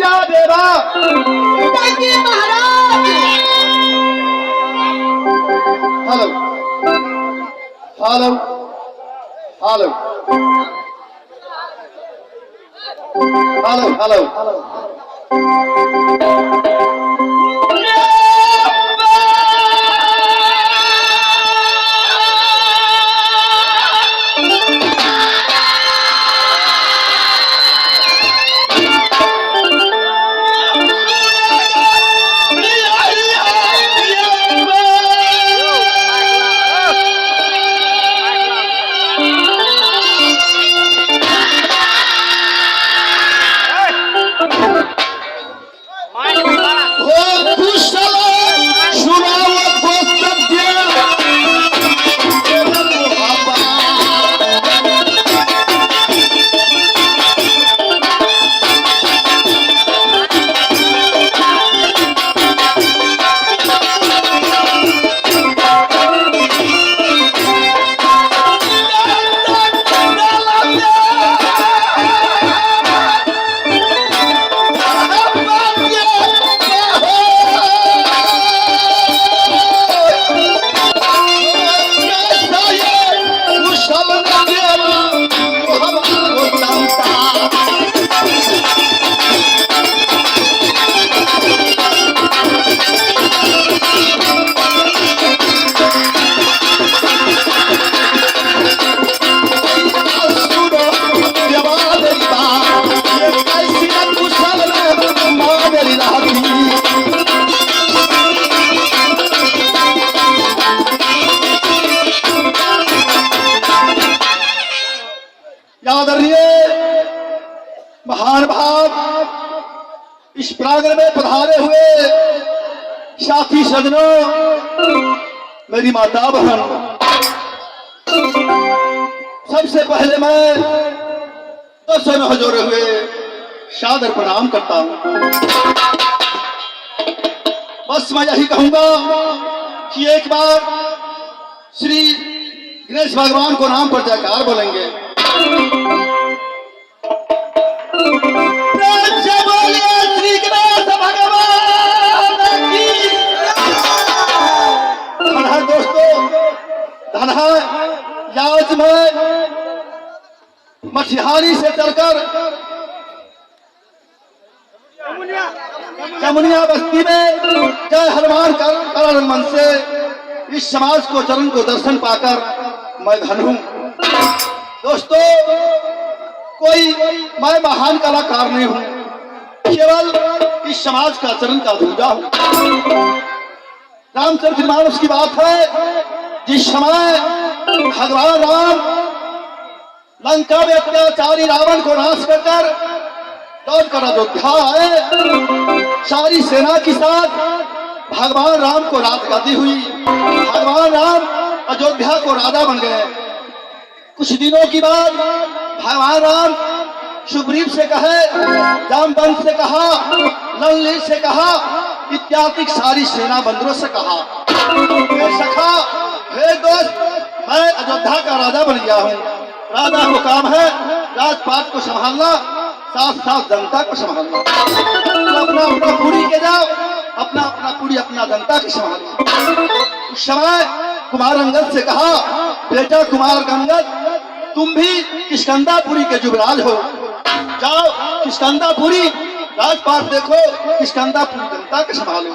Meera Deva Maharaj. Hello hello hello hello hello महान भाव इस प्रांगण में पधारे हुए साथी सजनों, मेरी माता बहन, सबसे पहले मैं दसों में जोड़े हुए सादर प्रणाम करता हूं। बस मैं यही कहूंगा कि एक बार श्री गणेश भगवान को नाम पर जयकार बोलेंगे। श्री गणेश भगवान की धन है दोस्तों, धन है। आज मैं मछिहारी से चलकर जमुनिया बस्ती में जय हनुमान करण मन से इस समाज को चरण को दर्शन पाकर मैं धन हूं। दोस्तों, कोई मैं महान कलाकार नहीं हूं, केवल इस समाज का चरण का धूजा हूं। रामचरितमानस की बात है, जिस समय भगवान राम लंका में अत्याचारी रावण को नाश कर लौटकर अयोध्या आए, सारी सेना के साथ भगवान राम को राजगादी हुई। भगवान राम अयोध्या को राजा बन गए। कुछ दिनों की बाद भगवान राम सुग्रीव से कहे, जामवंत से कहा, लवली से कहा, इत्यादि सारी सेना बंदरों से कहा, सखा हे दोस्त, मैं अयोध्या का राजा बन गया हूँ। राजा को काम है राजपाट को संभालना, साथ साथ जनता को संभालना। तो अपना अपना पूरी के जाओ, अपना अपना पूरी अपना जनता की संभालना। उस समय कुमार अंगद से कहा, बेटा कुमार अंगद, तुम भी किष्किंधापुरी के युवराज हो, जाओ किष्किंधापुरी राजपाट देखो, किष्किंधापुरी जनता के संभालो।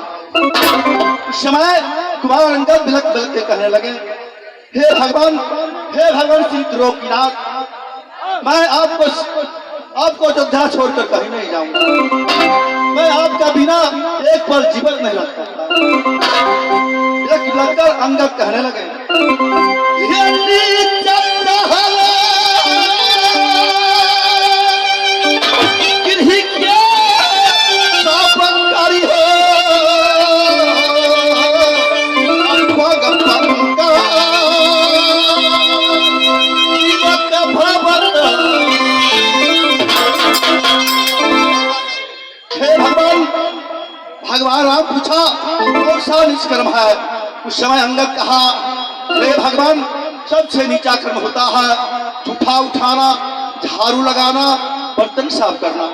उस समय कुमार अंगद बिलक बिलक के कहने लगे, हे भगवान श्री त्रिलोकीनाथ, मैं आपको अयोध्या छोड़कर कहीं नहीं जाऊंगा। मैं आपका बिना एक पल जीवन नहीं रख सकता। एक लगकर अंगद कहने लगे, भगवान राम पूछा कौन सा नीच कर्म है। उस समय अंगद कहा, हे भगवान, सबसे नीचा कर्म होता है झूठा उठाना, झाड़ू लगाना, बर्तन साफ करना।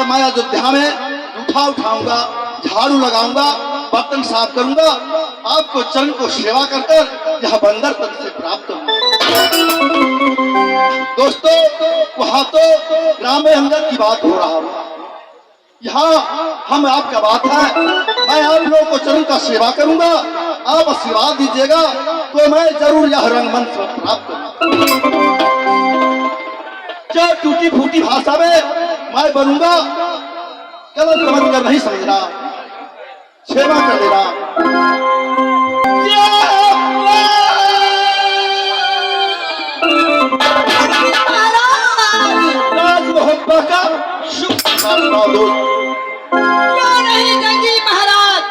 मैं अयोध्या में जूठा उठाऊंगा, झाड़ू लगाऊंगा, बर्तन साफ करूंगा, आपको चरण को सेवा कर कर यह बंदर तन से प्राप्त होगा। दोस्तों, वहां तो राम अंगद की बात हो रहा है, यहाँ हम आपका बात है। मैं आप लोगों को चरण का सेवा करूंगा, आप आशीर्वाद दीजिएगा तो मैं जरूर यह रंगमंच प्राप्त करूंगा। जो टूटी फूटी भाषा में मैं बनूंगा, गलत समझ कर नहीं समझना, सेवा कर देना। राज मोहब्बत का शुभ क्यों नहीं जंगी महाराज,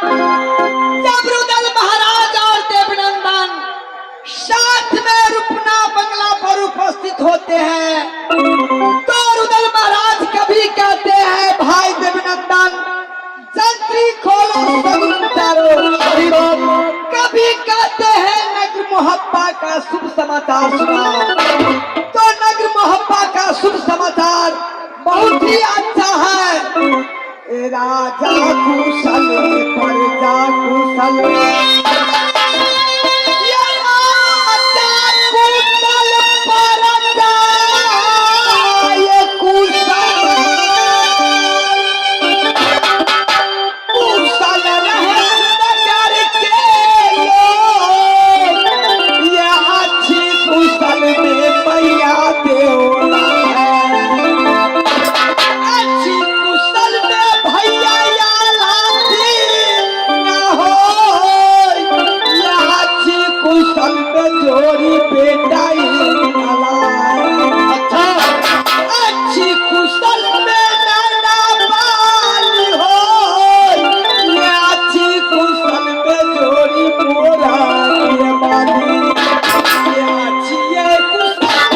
जब रुदल महाराज और देवनंदन साथ में रुपना बंगला पर उपस्थित होते हैं तो रुदल महाराज कभी कहते हैं भाई देवनंदन जंत्री खोलो सगुन उतारो, कभी कहते हैं नगर मोहब्बा का शुभ समाचार सुनाओ। तो नगर मोहब्बा का शुभ समाचार बहुत ही अच्छा है। ए राजा कुशल प्रजा कुशल, ये राजा कुशल प्रजा ये कुशल कुशल रहे नगर के लोग, ये अच्छी कुशल में मैया देवला है, अच्छी कुशल में भैया या लाठी ना हो, ये अच्छी कुशल में जोड़ी बेटा ही अच्छा, अच्छी कुशल में नाना बाली हो, ये अच्छी कुशल में जोड़ी मोरा के बाली, ये अच्छी ये कुशल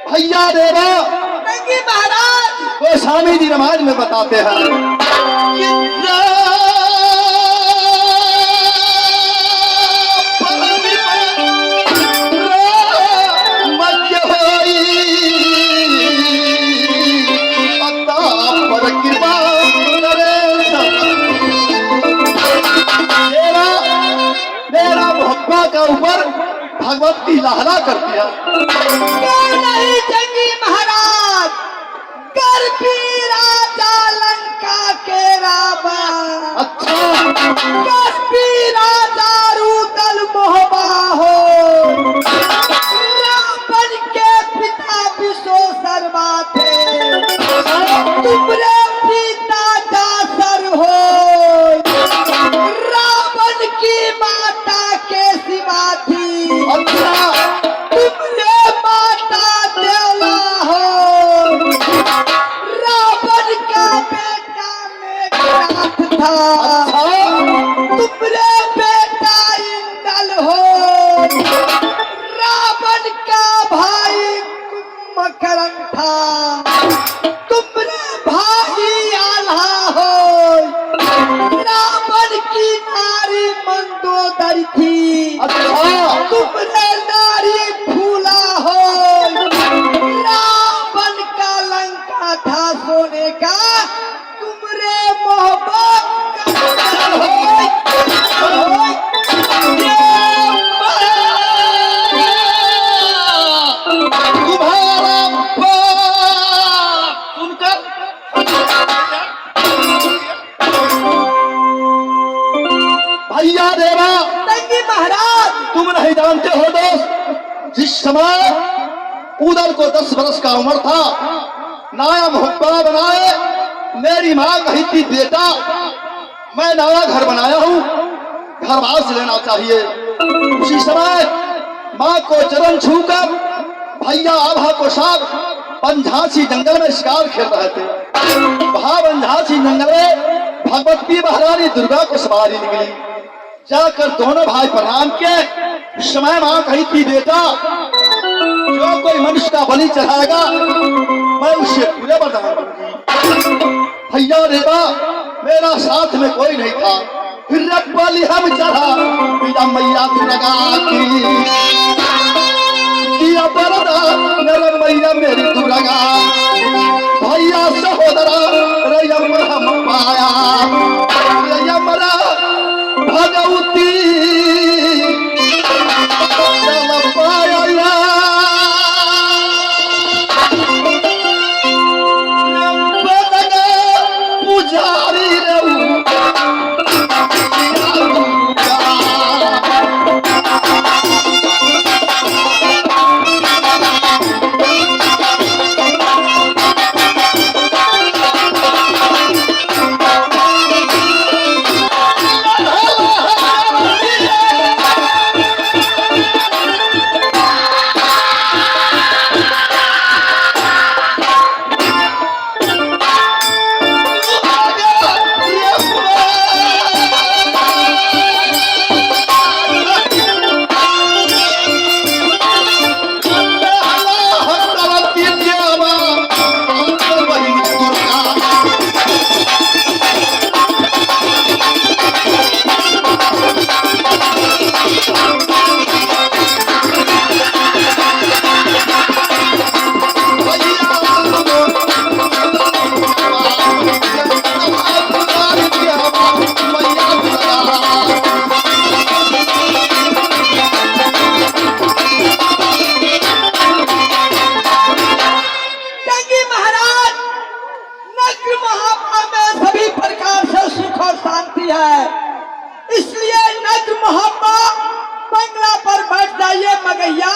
भैया देवा जंगी महाराज वो स्वामी जी नमाज में बताते हैं मेरा मोहब्बा का ऊपर भगवती लहला कर दिया। क्यों नहीं जंगी महाराज, गर्भी राजा लंका के रावण, अच्छा, गर्भी राजा रुदल मोहबा हो, रावण के पिता विशो शर्मा थे, तुमरे पिता जासर हो, रावण की माता के सिवा थी, अच्छा, तुमरे माता देवला हो, रावण का बेटा मेघनाथ था, तुमरे बेटा इंद्र हो, रावण का भाई कुंभकर्ण था, तुमरे भाई आल्हा हो, रावण की नारी मंदोदरी थी, तुमरे नारी फूला हो, रावण का लंका था सोने का, तुमरे मोहब्बत का हो, तुम्हारा सुनकर भैया देवा जंगी महाराज तुम नहीं जानते हो दोस्त, जिस समय उदल को 10 वर्ष का उम्र था, नाया मोहब्बा बनाए, मेरी माँ कही थी बेटा मैं नया घर बनाया हूँ, घरवास लेना चाहिए। उसी समय माँ को चरण छूकर भैया आभा को साथ बनझांसी जंगल में शिकार खेल रहे थे। वहां बनझांसी जंगल में भगवती महारानी दुर्गा को सवारी निकली। जाकर दोनों भाई प्रणाम किए। समय माँ कही थी, बेटा जो कोई मनुष्य का बलि चढ़ाएगा मैं उसे पूरे वरदान दूंगी। भैया रेबा मेरा साथ में कोई नहीं था, फिर बलि हम चढ़ा बिना मैया दुर्गा की। दिया वरदान मेरा मैया मेरी दुर्गा, भैया सहोदरा रयम हम पाया। रयम भगवती चल पाया। पुजारी इसलिए नग्न मोहब्बा बंगला पर बैठ जाइए मगैया।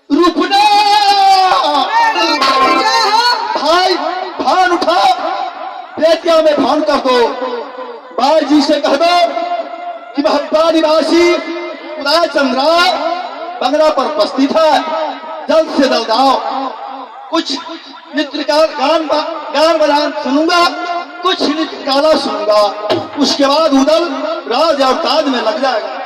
रुकना भाई, भान उठा, बेटिया में भान कर दो। भाई जी से कह दो कि महब्बा निवासी उदय चंद्रा बंगला पर उपस्थित है, जल्द से जल्द आओ। कुछ नृत्य का गान बजान सुनूंगा, कुछ नृत्य काला सुनूंगा, उसके बाद उदल राज और ताज में लग जाएगा।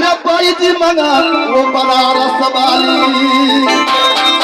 रब्बाई जी मंगा वो बनारस वाली।